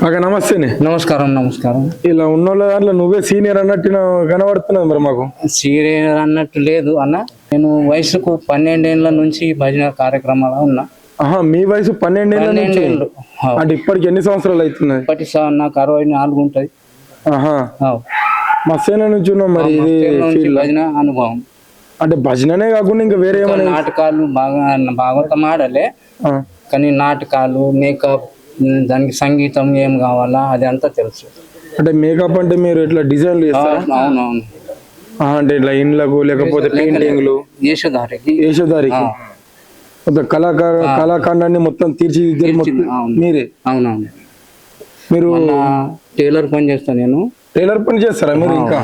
కాక నమస్తేనే. నమస్కారం. నమస్కారం. ఇలా ఉన్నోళ్ళ దాంట్లో నువ్వే సీనియర్ అన్నట్టు కనబడుతున్నది మరి మాకు. సీనియర్ అన్నట్టు లేదు అన్న. నేను వయసుకు 12 ఏళ్ల నుంచి భజన కార్యక్రమాలు ఉన్నా. మీ వయసు 12 ఏళ్ళ నుంచి అంటే ఇప్పటికి ఎన్ని సంవత్సరాలు అవుతున్నాయి? ఇప్పటి నాకు 64 ఉంటది. మస్తేన నుంచి ఉన్నాం మరి. ఇది భజన అనుభవం అంటే భజననే కాకుండా ఇంకా వేరే ఏమైనా? నాటకాలు బాగా భాగవతం ఆడలే, కానీ నాటకాలు, మేకప్, దానికి సంగీతం ఏం కావాలా అది అంతా తెలుసు. అంటే మేకప్ అంటే మీరు ఇట్లా డిజైన్లు చేస్తారా? అవునవును. అంటే ఇట్లా ఇండ్లకు లేకపోతే పెయింటింగ్లు? వేషధారికి కళాఖండాన్ని మొత్తం తీర్చిదిద్దే మీరే? అవునవును. మీరు టైలర్ పని చేస్తా. నేను టైలర్ పని చేస్తారా మీరు? ఇంకా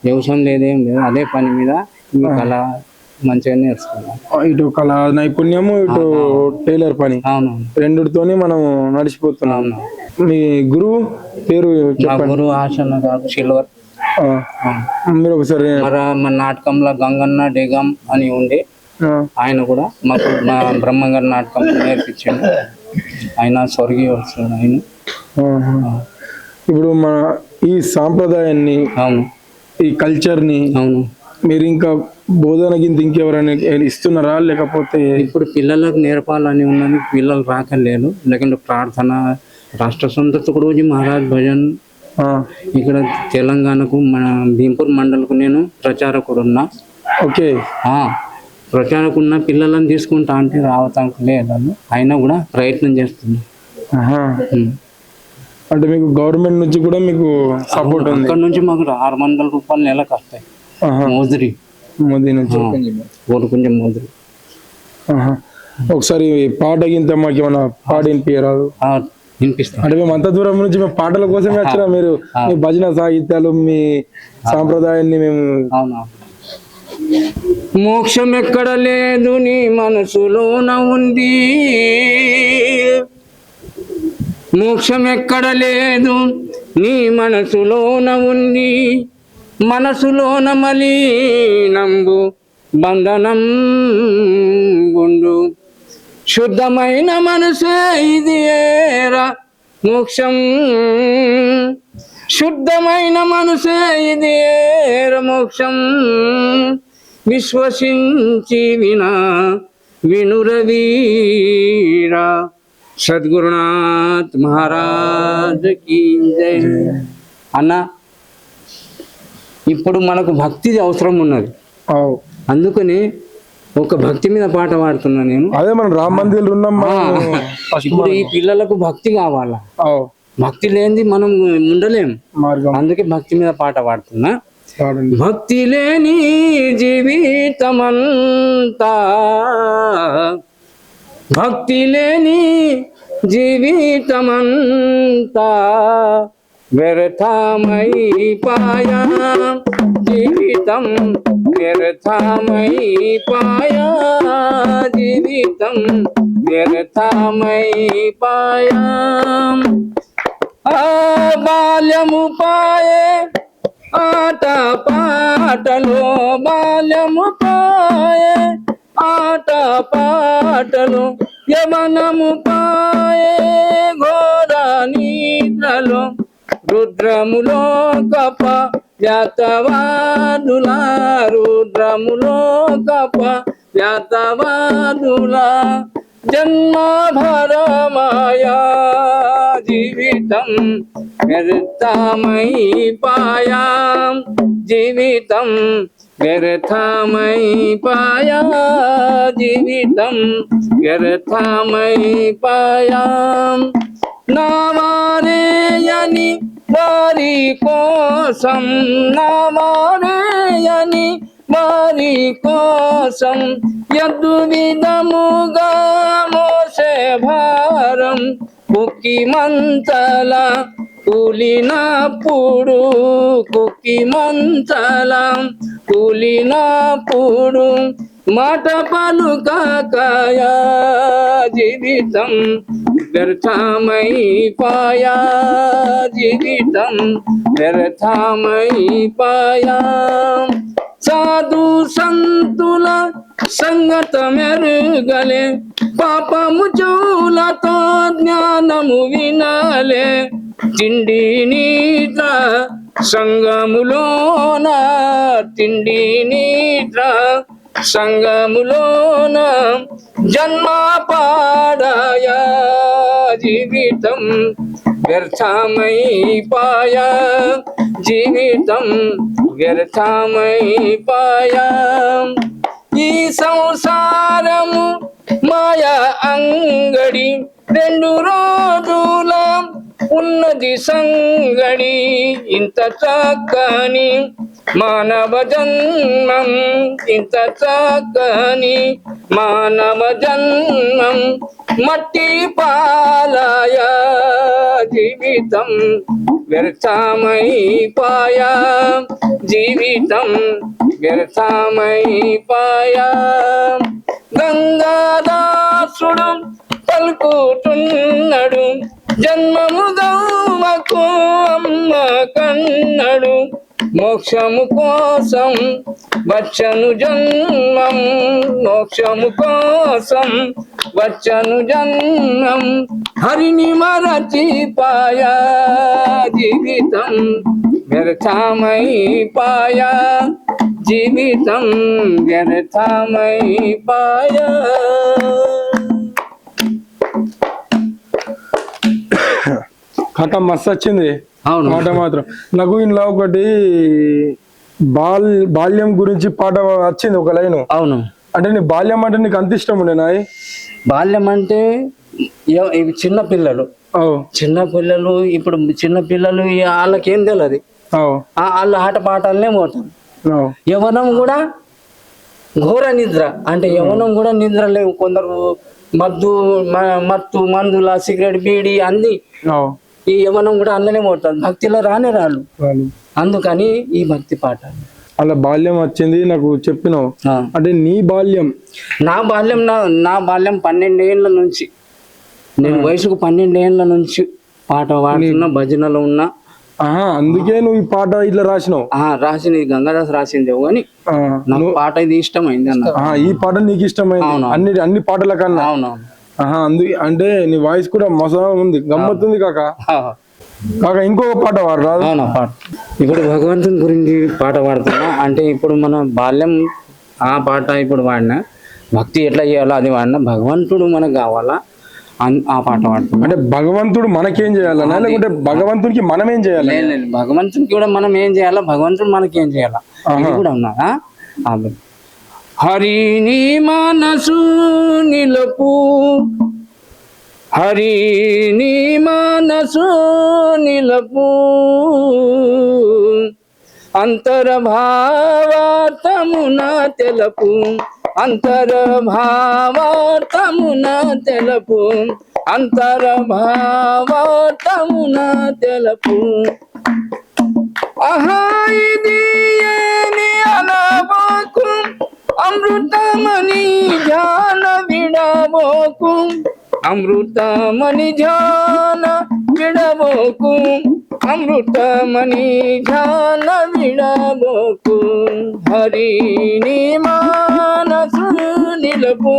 వ్యవసాయం లేదేం లేదు, అదే పని మీద ఈ కళ మంచిగా నేర్చుకున్నాం. ఇటు కళా నైపుణ్యము, ఇటు టైలర్ పని, రెండుతోని మనం నడిచిపోతున్నాం. మీ గురువు పేరు చెప్పండి. గురువు ఆశన్న గారు, సిల్వర్. మీరు ఒకసారి మన నాటకంలో గంగన్న డేగం అని ఉండే ఆయన కూడా మాకు మా బ్రహ్మంగారి నాటకం నేర్పించాడు. ఆయన స్వర్గీయ వస్తాడు ఆయన. ఇప్పుడు మన ఈ సాంప్రదాయాన్ని, ఈ కల్చర్ని మీరు ఇంకా బోధన కింద ఇంకెవరైనా ఇస్తున్నారా? లేకపోతే ఇప్పుడు పిల్లలకు నేర్పాలని ఉన్నది, పిల్లలు రాకలేదు. లేకుంటే ప్రార్థన, రాష్ట్ర సంతకు రోజు మహారాజ్ భజన్ ఇక్కడ తెలంగాణకు మన భీంపూర్ మండలకు నేను ప్రచారకుడు ఉన్నా. ఓకే. ప్రచారకున్న పిల్లలను తీసుకుంటా అంటే రావటానికి లేదు, అయినా కూడా ప్రయత్నం చేస్తున్నా. అంటే మీకు గవర్నమెంట్ నుంచి కూడా మీకు సపోర్ట్ ఉంది? అక్కడ నుంచి మాకు 600 రూపాయలు నెలకు వస్తాయి. మోదిరి నుంచి కొంచెం మోదిరి. ఒకసారి పాట గింత మాకు ఏమన్నా పాట వినిపించరాదు? వినిపిస్తాం. అంటే మేము అంత దూరం నుంచి మేము పాటల కోసమే వచ్చినా. మీరు మీ భజన సాహిత్యాలు, మీ సాంప్రదాయాన్ని మేము. మోక్షం ఎక్కడ లేదు నీ మనసులోన ఉంది, మోక్షం ఎక్కడ లేదు నీ మనసులోన ఉంది, మనసులోన మలీనంబు బంధనం గుండు, శుద్ధమైన మనసే ఇది ఏరా మోక్షం, శుద్ధమైన మనసే ఇది ఏర మోక్షం, విశ్వసించి వినురవీరా. సద్గురునాథ్ మహారాజ్ కీ జై. అన్న, ఇప్పుడు మనకు భక్తి అవసరం ఉన్నది, అందుకని ఒక భక్తి మీద పాట పాడుతున్నా నేను. అదే మనం రామ మందిర్ ఉన్నాం. ఇప్పుడు ఈ పిల్లలకు భక్తి కావాలా, భక్తి లేనిది మనం ఉండలేం, అందుకే భక్తి మీద పాట పాడుతున్నా. భక్తి లేని జీవితమంతా, భక్తి లేని జీవితమంతా వ్యర్థమైపాయా, జీవితం వ్యర్థమైపాయా, జీవితం వ్యర్థమైపాయా. బాల్యము పాయే ఆట పాటలో, బాల్యము పాయే ఆట పాటలో, యమనము పాయే ఘోర నిద్రలో, రుద్రములో కప వ్యాతవాదులా, రుద్రములో కప వ్యాతవాదులా, జన్మభరమాయా జీవితం వ్యర్థమైపాయా, జీవితం వ్యర్థమైపాయా, జీవితం వ్యర్థమైపాయా. నా వారేయని వారి కోసం, నా వారేయని వారి కోసం, యద్దు విధముగా మోసే భారం, కుక్కి మంచల కూలినప్పుడు, కుక్కి మంచల కూలినప్పుడు, మాట పలుకకయా జీవితం వ్యర్థమైపాయా, జీవితం వ్యర్థమైపాయా. సాధు సంతుల సంగత మెరుగలే పాపము చెవులతో జ్ఞానము వినాలే తిండి నిద్ర సంగములోన తిండి నిద్ర సంగములోన జన్మ పాడాయా జీవితం వ్యర్థమై పాయా జీవితం వ్యర్థమై పాయా ఈ సంసారము మాయా అంగడి 2 రోజుల ఉన్నది సంగడి ఇంత చక్కని మానవ జన్మం ఇంత చక్కని మానవ జన్మం మట్టి పాలాయ జీవితం వ్యర్థమై పాయా జీవితం వ్యర్థమై పాయా గంగాదాసుడు పలుకుతున్నాడు జన్మము గౌమకు అమ్మ కన్నడు మోక్షము కోసం వచ్చను జన్మం మోక్షము కోసం వచ్చను జన్మం హరిని మరచి పాయా జీవితం వ్యర్థమై పాయా జీవితం వ్యర్థమై పాయా. కథ మస్తు వచ్చింది. అవును పాట మాత్రం నాకు ఇంట్లో ఒకటి బాల్యం గురించి పాట వచ్చింది ఒక లైన్. అవును అంటే నీ బాల్యం అంటే నీకు అంత ఇష్టం ఉండే నాయ్? బాల్యం అంటే చిన్న పిల్లలు చిన్న పిల్లలు ఇప్పుడు చిన్న పిల్లలు వాళ్ళకేం తెలియదు వాళ్ళు ఆట పాటలనే పోతారు. యవనం కూడా ఘోర నిద్ర అంటే యవనం కూడా నిద్ర లేవు. కొందరు మత్తు మందుల సిగరెట్ బీడి అన్ని ఈ యవనం కూడా అందులోనే పోతారు. భక్తిలో రానే రాళ్ళు. అందుకని ఈ భక్తి పాట అలా బాల్యం వచ్చింది నాకు చెప్పినావు. అంటే నీ బాల్యం నా బాల్యం 12 ఏళ్ళ నుంచి నేను వయసుకు 12 ఏళ్ళ నుంచి పాట పాడుతున్నా భజనలో ఉన్నా. అందుకే నువ్వు ఈ పాట ఇట్లా రాసినావు? రాసింది గంగాదాస్ రాసిందేవు కానీ నాకు పాట ఇది ఇష్టమైంది అన్న. ఈ పాట నీకు ఇష్టమైంది అన్ని పాటల కన్నా? అవునవును. అందుకే అంటే నీ వాయిస్ కూడా మసా ఉంది, గమ్మత్తుంది కాక. ఇంకొక పాట పాడరా? అవునా పాట ఇప్పుడు భగవంతుని గురించి పాట పాడుతున్నా. అంటే ఇప్పుడు మన బాల్యం ఆ పాట ఇప్పుడు వాడినా భక్తి ఎట్లా చేయాలో అది వాడినా. భగవంతుడు మనకు కావాలా ఆ పాట పాడుతున్నా. అంటే భగవంతుడు మనకేం చేయాలన్నా లేకుంటే భగవంతుడికి మనం ఏం చేయాలి? భగవంతుడికి కూడా మనం ఏం చేయాలా, భగవంతుడు మనకేం చేయాలా ఇది కూడా ఉన్నదా? హరిని మనసు నిలుపు హరిని మనసు నిలుపు అంతర్భావార్థమున తెలుపు అంతర్భావార్థమున తెలుపు అంతర్భావార్థమున తెలుపు ఆహా ఇది ఏమి అనబోకు అమృతమణి ధ్యాన విడబోకు అమృతమణి ధ్యాన విడబోకు అమృతమణి ధ్యాన విడబోకు హరిని మానసు నిలుపు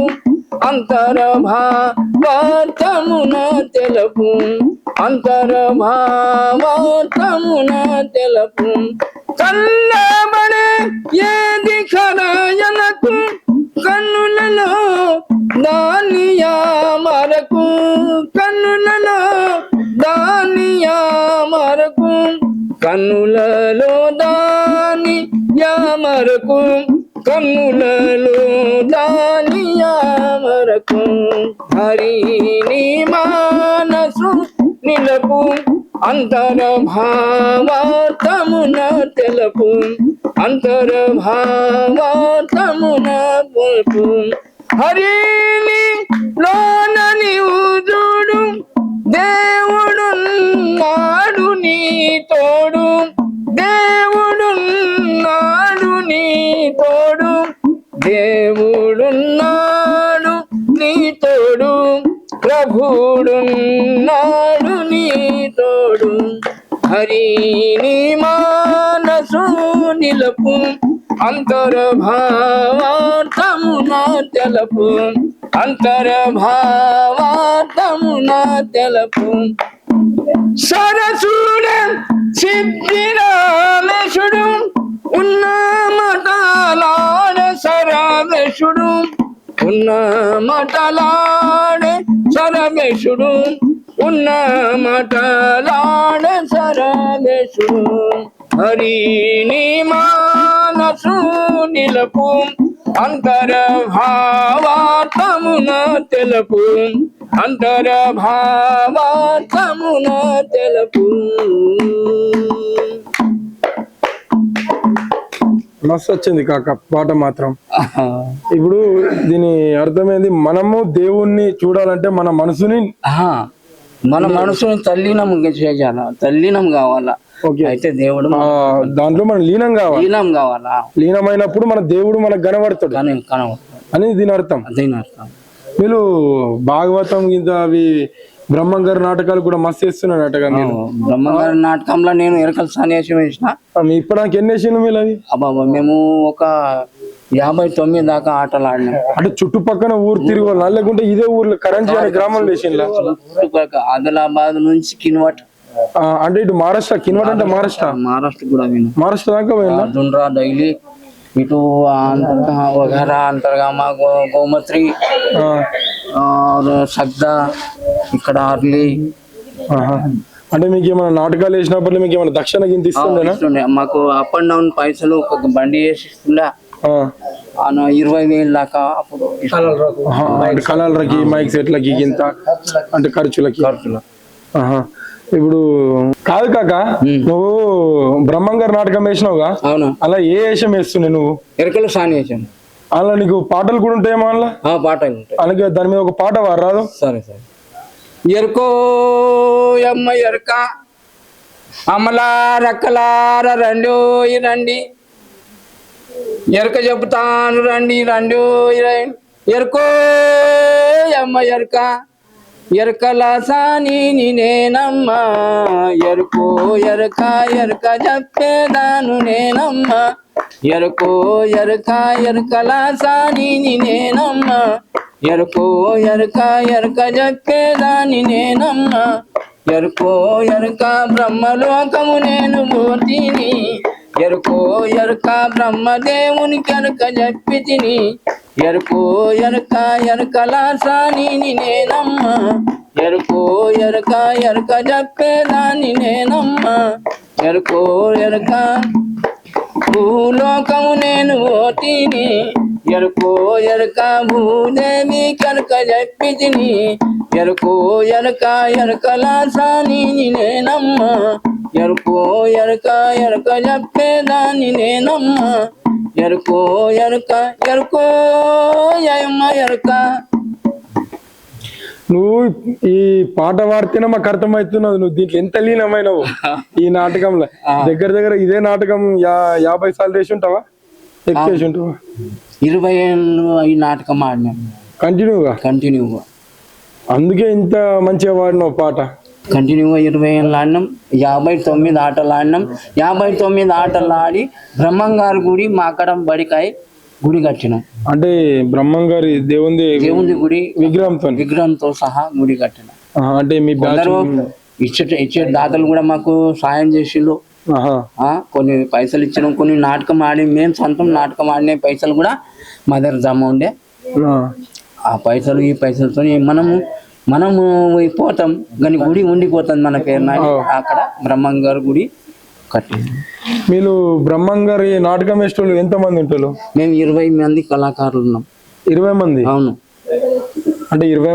అంతర్భావార్థమున తెలుపు అంతర్భావార్థమున తెలుపు కన్నబడే ఏది ఖరాయనకు కన్నులలో దానియా మరకు కన్నులలో దానియా మరకు కన్నులలో దానియా మరకు కన్నులలో దానియా మరకు హరిని మానసు నిలుపు అంతర్భావార్థమున తెలుపు అంతర్భావార్థమున తెలుపు హరిని లోన నీవు చూడు దేవుడు నాడు నీ తోడు దేవుడు నాడు నీ తోడు దేవుడు నాడు నీ తోడు ప్రభుడు నాడు నీ తోడు హరిని మానసు నిలుపు అంతర్భావార్థమున భావార్థమున తెలుపు అంతర్భావార్థమున తెలుపు సరసుడ సిద్ధిరామేశుడు ఉన్నమటలాడ సరవేశుడు ఉన్నమటలాడ సరవేశుడు ఉన్నమటలాడ సరవేశుడు హరిని మానసు నిలపు అంతర్భావార్థమున తెలుపు అంతర్భావార్థమున తెలుపు. మస్తు వచ్చింది కాక పాట మాత్రం. ఇప్పుడు దీని అర్థమైంది, మనము దేవుణ్ణి చూడాలంటే మన మనసుని తల్లీనం చేయాల, తల్లీనం కావాలా. అయితే దేవుడు దాంట్లో మనం లీనం కావాలి. లీనం కావాలా. లీనమైనప్పుడు మన దేవుడు మనకు కనబడతాడు అని దీని అర్థం. మీరు భాగవతం కింద అవి బ్రహ్మంగారి నాటకాలు కూడా మస్తు వేస్తున్నారట. బ్రహ్మంగారి నాటకంలో నేను ఎరకల సన్యాసం వేసిన. ఇప్పటికి ఎన్ని వేసిన మీరు అవి? అబ్బాబా మేము ఒక 59 దాకా ఆటలు ఆడినాం. అంటే చుట్టుపక్కల ఊరు తిరిగి లేకుంటే ఇదే ఊర్లో కరెంట్ గ్రామంలో వేసిన? ఆదిలాబాద్ నుంచి కిన్వట్, అంటే ఇటు మహారాష్ట్ర. కిన్వట్ అంటే మహారాష్ట్ర కూడా మహారాష్ట్ర దాకా పోయినా దుండ్రా డైలీ ఇటు వగేరా అంతర్గామా గోమత్రి సగ్దా ఇక్కడ ఆర్లీ. అంటే మీకు ఏమైనా నాటకాలు వేసినప్పుడు మీకు ఏమైనా దక్షిణ గింత ఇస్తుండే? మాకు అప్ అండ్ డౌన్ పైసలు ఒక బండి వేసి ఇస్తుండే 20,000 దాకా. అప్పుడు కళలకి మైక్ సెట్లకి గింత అంటే ఖర్చులకి. ఇప్పుడు కాదు కాక, నువ్వు బ్రహ్మంగారి నాటకం వేసినావుగా, అలా ఏ వేషం వేస్తున్నావు నువ్వు? ఎరకలు సాని వేసాం. అలా నీకు పాటలు కూడా ఉంటాయేమో? అలా పాటలు ఉంటాయి. అలాగే దాని మీద ఒక పాట రాదు? సరే సరే. ఎరుకో అమ్మ ఎరక అమలా రక్కలార రండి రండి, ఎరక చెబుతాను రండి రండి. ఎరుకో అమ్మ ఎరక ఎరకల సాని నేనమ్మా, ఎరుకో ఎరక ఎరక చెప్పేదాను నేనమ్మా, ఎరుకో ఎరక ఎరకల సాని నేనమ్మా, ఎరుకో ఎరక ఎరక చెప్పేదాని నేనమ్మా, ఎరుకో ఎరక బ్రహ్మలోకము నేను మూర్తిని, ఎరుకో ఎరక బ్రహ్మదేవునికి ఎరక చెప్పి తిని, ఎరుకో ఎరక ఎరకల సాని నేనమ్మా, ఎరుకో ఎరక ఎరక చెప్పేదాన్ని నేనమ్మా, ఎరుకో ఎరక భూలోకము నేను ఓటిని, ఎరుకో ఎరక భూదేవి కనుక చెప్పి తిని, ఎరుకో ఎరక ఎరకల సాని నేనమ్మా, ఎరుకో ఎరక ఎరక చెప్పేదాన్ని నేనమ్మా, ఎరుకో ఎరక ఎరుకో యమ్మ ఎరక. నువ్వు ఈ పాట పాడితేనే మాకు అర్థమవుతున్నావు నువ్వు దీంట్లో ఎంత లీనమైనవు ఈ నాటకంలో. దగ్గర దగ్గర ఇదే నాటకం 50 సార్లు వేసి ఉంటావా? ఎక్కువ వేసి ఉంటావా? 20 ఏళ్ళు ఈ నాటకం ఆడినాం కంటిన్యూగా. అందుకే ఇంత మంచిగా వాడినావు పాట. కంటిన్యూగా 20 ఏళ్ళు ఆడినాం. 59 ఆటలు ఆడినాం. 59 ఆటలు ఆడి బ్రహ్మంగారి గుడి మా అక్కడ బడికాయ గుడి కట్టినాం. అంటే బ్రహ్మంగారి దేవుంది గుడి విగ్రహంతో సహా గుడి కట్టినాం. అంటే మీ ఇచ్చే దాతలు కూడా మాకు సాయం చేసిండ్రు. కొన్ని పైసలు ఇచ్చినాం. కొన్ని నాటకం ఆడి మేము సొంతం నాటకం ఆడిన పైసలు కూడా మా దగ్గర జమ ఉండే. ఆ పైసలు ఈ పైసలతో మనము పోతాం కానీ గుడి ఉండిపోతుంది మన పేరు నాటి. అక్కడ బ్రహ్మంగారి గుడి కట్టి. మీరు బ్రహ్మంగారి నాటకం వేసేటోళ్ళు ఎంత మంది ఉంటారు? మేము 20 మంది కళాకారులు ఉన్నాం. 20 మంది? అవును. అంటే 20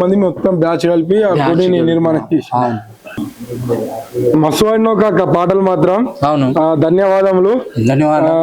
మంది మొత్తం బ్యాచ్ కలిపి ఆ గుడిని నిర్మాణం చేసి. మస్తు వాడినావు కాక పాటలు మాత్రం. అవును. ధన్యవాదములు.